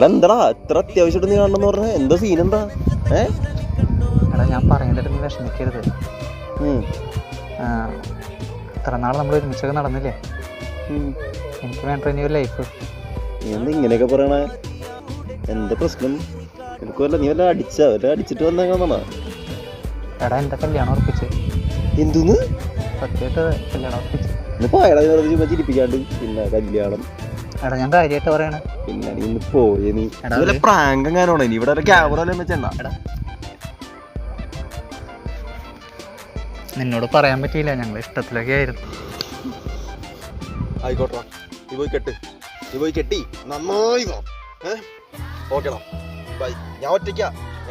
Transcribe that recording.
എടാ എന്താടാ ഇത്ര അത്യാവശ്യമായിട്ട് നീ കാണണമെന്ന് പറഞ്ഞ എന്താ സീൻ എന്താ? എടാ ഞാൻ പറയുന്നിട്ട് നീ വിഷമിക്കരുത്. ഇത്ര നാൾ നമ്മൾ ഒരുമിച്ചൊക്കെ നടന്നില്ലേ? എനിക്ക് വേണ്ട ഇനി ഒരു ലൈഫ്. നീ എന്താ ഇങ്ങനെയൊക്കെ പറയണേ? എന്താ പ്രശ്നം? എനിക്ക് വല്ല നീ വല്ല അടിച്ചിട്ട് വന്നേക്കാന്നാ? എടാ എൻ്റെ കല്യാണം ഉറപ്പിച്ച്. എന്തോന്ന്? സത്യമായിട്ട് കല്യാണം ഉറപ്പിച്ച്. ചിരിപ്പിക്കാണ്ട് പിന്നെ കല്യാണം. എടാ ഞാൻ കാര്യമായിട്ട് പറയണേ. പിന്നെ നീ ഇന്ന് പോയേ നീ പ്രാങ്ക് എങ്ങാനാണോ? ഇനി ഇവിടെ ക്യാമറ വെച്ചെണ്ണ. നിന്നോട് പറയാൻ പറ്റിയില്ല, ഞങ്ങൾ ഇഷ്ടത്തിലൊക്കെ ആയിരുന്നു. ആയിക്കോട്ടെ, നീ പോയി കെട്ടി നന്നായി. ഓക്കേടാ, ബൈ. ഞാൻ ഒറ്റയ്ക്കാ.